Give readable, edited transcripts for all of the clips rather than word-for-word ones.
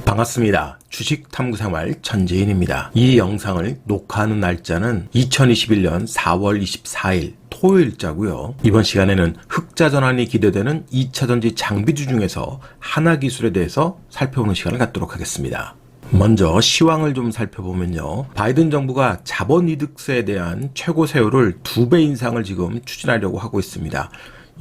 반갑습니다. 주식탐구생활 전재인입니다. 이 영상을 녹화하는 날짜는 2021년 4월 24일 토요일자고요. 이번 시간에는 흑자 전환이 기대되는 2차전지 장비주 중에서 하나기술에 대해서 살펴보는 시간을 갖도록 하겠습니다. 먼저 시황을 좀 살펴보면요. 바이든 정부가 자본이득세에 대한 최고 세율을 2배 인상을 지금 추진하려고 하고 있습니다.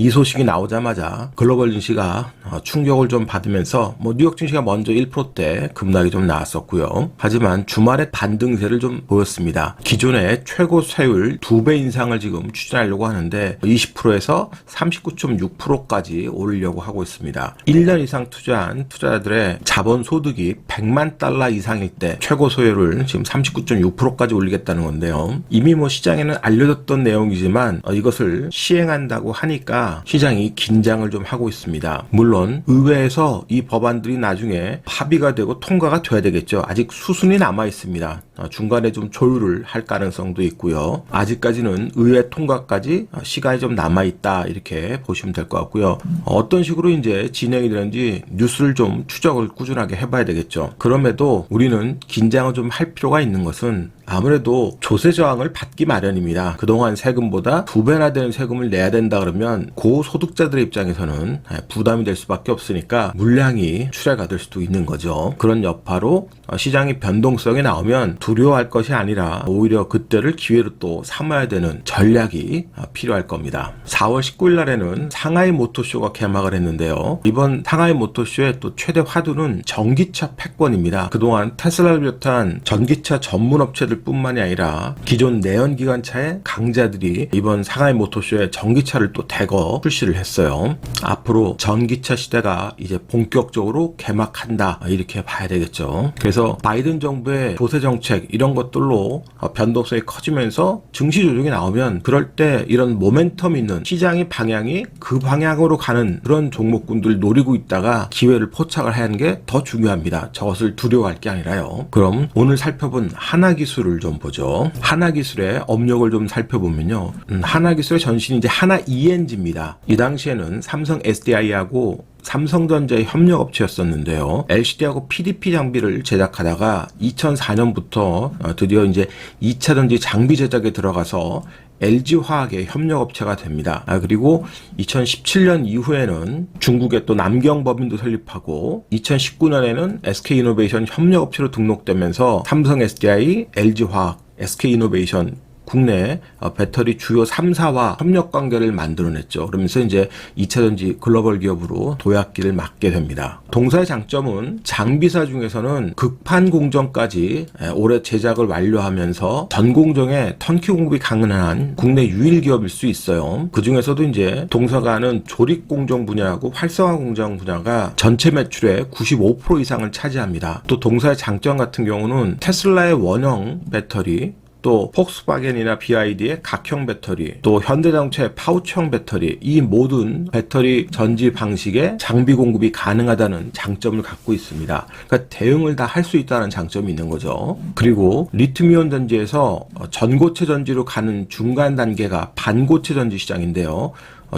이 소식이 나오자마자 글로벌 증시가 충격을 좀 받으면서 뉴욕 증시가 먼저 1%대 급락이 좀 나왔었고요. 하지만 주말에 반등세를 좀 보였습니다. 기존의 최고 세율 2배 인상을 지금 추진하려고 하는데 20%에서 39.6%까지 오르려고 하고 있습니다. 1년 이상 투자한 투자자들의 자본 소득이 100만 달러 이상일 때 최고 세율을 지금 39.6%까지 올리겠다는 건데요. 이미 시장에는 알려졌던 내용이지만 이것을 시행한다고 하니까 시장이 긴장을 좀 하고 있습니다. 물론 의회에서 이 법안들이 나중에 합의가 되고 통과가 돼야 되겠죠. 아직 수순이 남아 있습니다. 중간에 좀 조율을 할 가능성도 있고요. 아직까지는 의회 통과까지 시간이 좀 남아 있다 이렇게 보시면 될 것 같고요. 어떤 식으로 이제 진행이 되는지 뉴스를 좀 추적을 꾸준하게 해봐야 되겠죠. 그럼에도 우리는 긴장을 좀 할 필요가 있는 것은 아무래도 조세 저항을 받기 마련입니다. 그동안 세금보다 2배나 되는 세금을 내야 된다 그러면 고소득자들의 입장에서는 부담이 될 수밖에 없으니까 물량이 출하가 될 수도 있는 거죠. 그런 여파로 시장의 변동성이 나오면 두려워할 것이 아니라 오히려 그때를 기회로 또 삼아야 되는 전략이 필요할 겁니다. 4월 19일 날에는 상하이 모터쇼가 개막을 했는데요. 이번 상하이 모터쇼의 또 최대 화두는 전기차 패권입니다. 그동안 테슬라를 비롯한 전기차 전문 업체들 뿐만이 아니라 기존 내연기관차의 강자들이 이번 상하이 모터쇼에 전기차를 또 대거 출시를 했어요. 앞으로 전기차 시대가 이제 본격적으로 개막한다 이렇게 봐야 되겠죠. 그래서 바이든 정부의 조세 정책 이런 것들로 변동성이 커지면서 증시 조정이 나오면 그럴 때 이런 모멘텀 있는 시장의 방향이 그 방향으로 가는 그런 종목군들 노리고 있다가 기회를 포착을 하는 게 더 중요합니다. 저것을 두려워할 게 아니라요. 그럼 오늘 살펴본 하나기술을 좀 보죠. 하나기술의 업력을 좀 살펴보면요. 하나기술의 전신이 이제 하나 ENG입니다. 이 당시에는 삼성 SDI하고 삼성전자의 협력업체였었는데요. LCD하고 PDP 장비를 제작하다가 2004년부터 드디어 이제 2차전지 장비 제작에 들어가서 LG화학의 협력업체가 됩니다. 그리고 2017년 이후에는 중국의 또 남경법인도 설립하고 2019년에는 SK이노베이션 협력업체로 등록되면서 삼성 SDI, LG화학, SK이노베이션 국내 배터리 주요 3사와 협력 관계를 만들어냈죠. 그러면서 이제 2차전지 글로벌 기업으로 도약기를 맞게 됩니다. 동사의 장점은 장비사 중에서는 극판 공정까지 올해 제작을 완료하면서 전 공정에 턴키 공급이 가능한 국내 유일 기업일 수 있어요. 그 중에서도 이제 동사가 하는 조립 공정 분야하고 활성화 공정 분야가 전체 매출의 95% 이상을 차지합니다. 또 동사의 장점 같은 경우는 테슬라의 원형 배터리, 또 폭스바겐이나 BYD의 각형 배터리, 또 현대자동차의 파우치형 배터리, 이 모든 배터리 전지 방식의 장비 공급이 가능하다는 장점을 갖고 있습니다. 그러니까 대응을 다 할 수 있다는 장점이 있는 거죠. 그리고 리튬이온 전지에서 전고체 전지로 가는 중간 단계가 반고체 전지 시장인데요.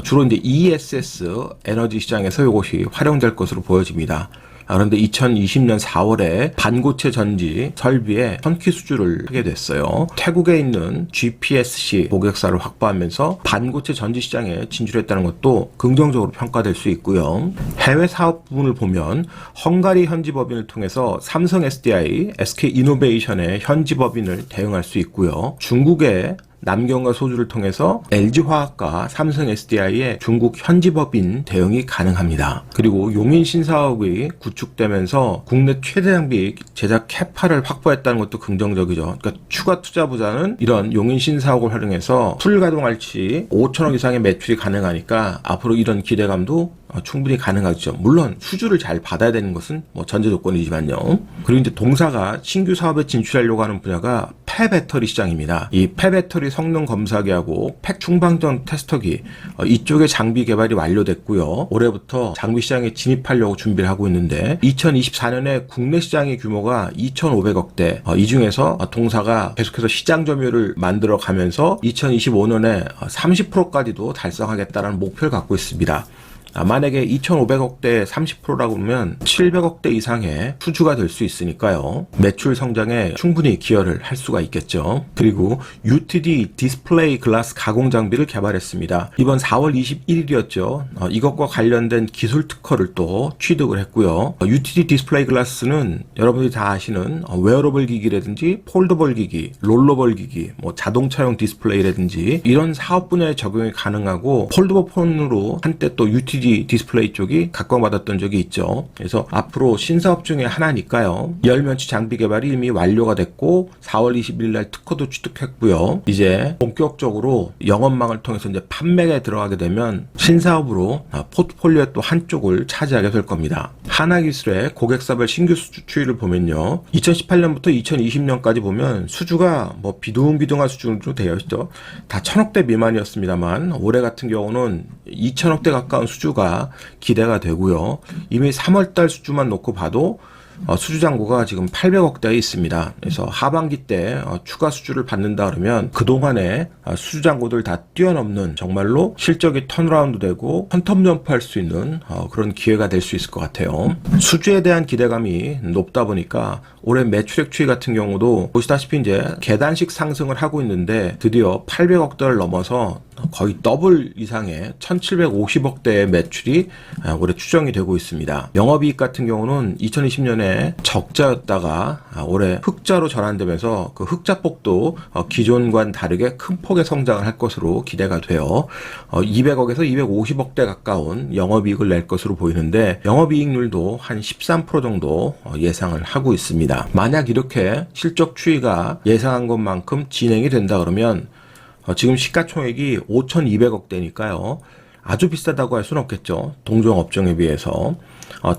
주로 이제 ESS 에너지 시장에서 이것이 활용될 것으로 보여집니다. 그런데 2020년 4월에 반고체 전지 설비에 턴키 수주를 하게 됐어요. 태국에 있는 GPSC 고객사를 확보하면서 반고체 전지 시장에 진출했다는 것도 긍정적으로 평가될 수 있고요. 해외 사업 부분을 보면 헝가리 현지 법인을 통해서 삼성 SDI, SK이노베이션의 현지 법인을 대응할 수 있고요. 중국의 남경과 소주를 통해서 LG화학과 삼성 SDI의 중국 현지법인 대응이 가능합니다. 그리고 용인신 사업이 구축되면서 국내 최대 장비 제작 캐파를 확보했다는 것도 긍정적이죠. 그러니까 추가 투자보다는 이런 용인신 사업을 활용해서 풀 가동할 시 5천억 이상의 매출이 가능하니까 앞으로 이런 기대감도 충분히 가능하죠. 물론 수주를 잘 받아야 되는 것은 전제 조건이지만요. 그리고 이제 동사가 신규 사업에 진출하려고 하는 분야가 폐배터리 시장입니다. 이 폐배터리 배터리 성능 검사기하고 팩 충방전 테스터기 이쪽의 장비 개발이 완료됐고요. 올해부터 장비 시장에 진입하려고 준비를 하고 있는데 2024년에 국내 시장의 규모가 2,500억대 이 중에서 동사가 계속해서 시장 점유율을 만들어 가면서 2025년에 30%까지도 달성하겠다는 목표를 갖고 있습니다. 만약에 2,500억대 30%라고 하면 700억대 이상의 수주가 될 수 있으니까요. 매출 성장에 충분히 기여를 할 수가 있겠죠. 그리고 UTD 디스플레이 글라스 가공 장비를 개발했습니다. 이번 4월 21일이었죠. 이것과 관련된 기술 특허를 또 취득을 했고요. UTD 디스플레이 글라스는 여러분들이 다 아시는 웨어러블 기기라든지 폴더블 기기, 롤러블 기기, 자동차용 디스플레이라든지 이런 사업 분야에 적용이 가능하고 폴더블 폰으로 한때 또 UTD 디스플레이 쪽이 각광받았던 적이 있죠. 그래서 앞으로 신사업 중에 하나니까요. 열면치 장비 개발이 이미 완료가 됐고 4월 20일 날 특허도 취득했고요. 이제 본격적으로 영업망을 통해서 이제 판매에 들어가게 되면 신사업으로 포트폴리오의 또 한쪽을 차지하게 될 겁니다. 하나기술의 고객사별 신규 수주 추이를 보면요. 2018년부터 2020년까지 보면 수주가 비둥비둥한 수준으로 되어 있죠. 다 1,000억대 미만이었습니다만 올해 같은 경우는 2,000억대 가까운 수주가 기대가 되고요. 이미 3월달 수주만 놓고 봐도 수주 잔고가 지금 800억대에 있습니다. 그래서 하반기 때 추가 수주를 받는다 그러면 그동안에 수주 잔고들 다 뛰어넘는 정말로 실적이 턴어라운드 되고 턴텀점프할 수 있는 그런 기회가 될 수 있을 것 같아요. 수주에 대한 기대감이 높다 보니까 올해 매출액 추이 같은 경우도 보시다시피 이제 계단식 상승을 하고 있는데 드디어 800억대를 넘어서 거의 더블 이상의 1,750억대의 매출이 올해 추정이 되고 있습니다. 영업이익 같은 경우는 2020년에 적자였다가 올해 흑자로 전환되면서 그 흑자폭도 기존과는 다르게 큰 폭의 성장을 할 것으로 기대가 돼요. 200억에서 250억대 가까운 영업이익을 낼 것으로 보이는데 영업이익률도 한 13% 정도 예상을 하고 있습니다. 만약 이렇게 실적 추이가 예상한 것만큼 진행이 된다 그러면 지금 시가총액이 5,200억대니까요. 아주 비싸다고 할 수는 없겠죠. 동종 업종에 비해서.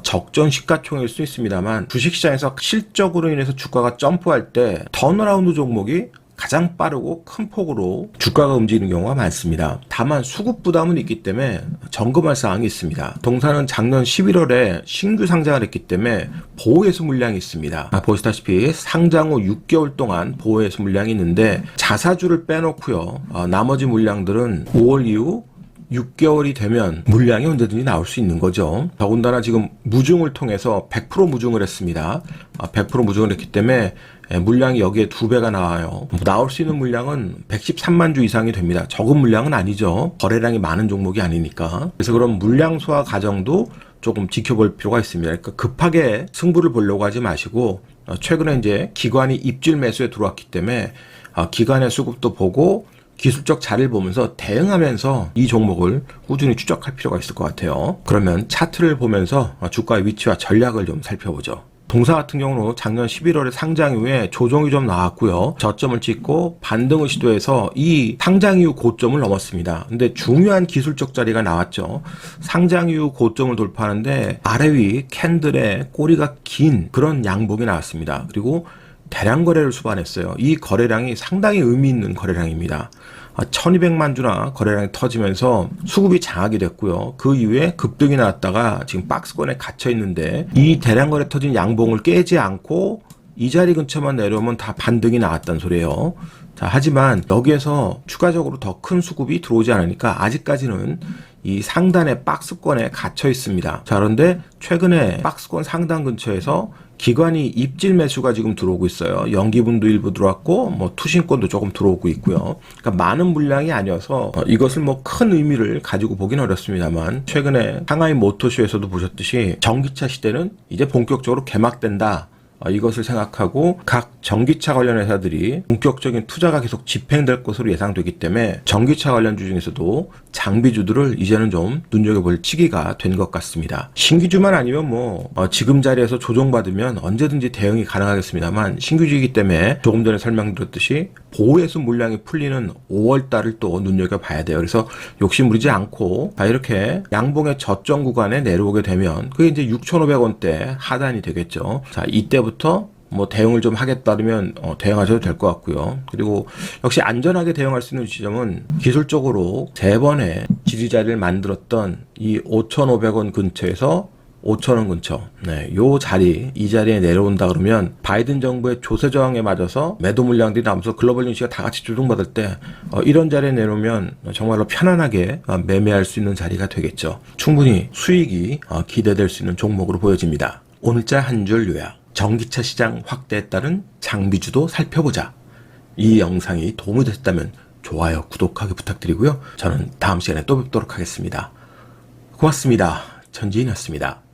적정 시가총액일 수 있습니다만 주식시장에서 실적으로 인해서 주가가 점프할 때 턴어라운드 종목이 가장 빠르고 큰 폭으로 주가가 움직이는 경우가 많습니다. 다만 수급 부담은 있기 때문에 점검할 사항이 있습니다. 동사는 작년 11월에 신규 상장을 했기 때문에 보호예수 물량이 있습니다. 보시다시피 상장 후 6개월 동안 보호예수 물량이 있는데 자사주를 빼놓고요. 나머지 물량들은 5월 이후 6개월이 되면 물량이 언제든지 나올 수 있는 거죠. 더군다나 지금 무증을 통해서 100% 무증을 했습니다. 100% 무증을 했기 때문에 물량이 여기에 2배가 나와요. 나올 수 있는 물량은 113만 주 이상이 됩니다. 적은 물량은 아니죠. 거래량이 많은 종목이 아니니까. 그래서 그런 물량 소화 과정도 조금 지켜볼 필요가 있습니다. 그러니까 급하게 승부를 보려고 하지 마시고 최근에 이제 기관이 입질 매수에 들어왔기 때문에 기관의 수급도 보고 기술적 자리를 보면서 대응하면서 이 종목을 꾸준히 추적할 필요가 있을 것 같아요. 그러면 차트를 보면서 주가의 위치와 전략을 좀 살펴보죠. 동사 같은 경우는 작년 11월에 상장 이후에 조정이 좀 나왔고요. 저점을 찍고 반등을 시도해서 이 상장 이후 고점을 넘었습니다. 근데 중요한 기술적 자리가 나왔죠. 상장 이후 고점을 돌파하는데 아래 위 캔들의 꼬리가 긴 그런 양봉이 나왔습니다. 그리고 대량 거래를 수반했어요. 이 거래량이 상당히 의미 있는 거래량입니다. 1200만 주나 거래량이 터지면서 수급이 장악이 됐고요. 그 이후에 급등이 나왔다가 지금 박스권에 갇혀 있는데 이 대량 거래 터진 양봉을 깨지 않고 이 자리 근처만 내려오면 다 반등이 나왔단 소리예요. 자, 하지만 여기에서 추가적으로 더 큰 수급이 들어오지 않으니까 아직까지는 이 상단의 박스권에 갇혀 있습니다. 자, 그런데 최근에 박스권 상단 근처에서 기관이 입질 매수가 지금 들어오고 있어요. 연기분도 일부 들어왔고 투신권도 조금 들어오고 있고요. 그러니까 많은 물량이 아니어서 이것을 큰 의미를 가지고 보긴 어렵습니다만 최근에 상하이 모터쇼에서도 보셨듯이 전기차 시대는 이제 본격적으로 개막된다. 이것을 생각하고 각 전기차 관련 회사들이 본격적인 투자가 계속 집행될 것으로 예상되기 때문에 전기차 관련주 중에서도 장비주들을 이제는 좀 눈여겨볼 시기가 된 것 같습니다. 신규주만 아니면 지금 자리에서 조정받으면 언제든지 대응이 가능하겠습니다만 신규주이기 때문에 조금 전에 설명드렸듯이 보호예수 물량이 풀리는 5월달을 또 눈여겨봐야 돼요. 그래서 욕심 부리지 않고 이렇게 양봉의 저점 구간에 내려오게 되면 그게 이제 6,500원대 하단이 되겠죠. 자, 이때부터 뭐 대응을 좀 하겠다면 대응하셔도 될 것 같고요. 그리고 역시 안전하게 대응할 수 있는 지점은 기술적으로 3번의 지지자리를 만들었던 이 5,500원 근처에서 5,000원 근처, 요 자리, 이 자리에 내려온다 그러면 바이든 정부의 조세 저항에 맞아서 매도 물량들이 나오면서 글로벌 증시가 다 같이 조종받을 때 이런 자리에 내려오면 정말로 편안하게 매매할 수 있는 자리가 되겠죠. 충분히 수익이 기대될 수 있는 종목으로 보여집니다. 오늘자 한 줄 요약. 전기차 시장 확대에 따른 장비주도 살펴보자. 이 영상이 도움이 됐다면 좋아요, 구독하기 부탁드리고요. 저는 다음 시간에 또 뵙도록 하겠습니다. 고맙습니다. 전지인이었습니다.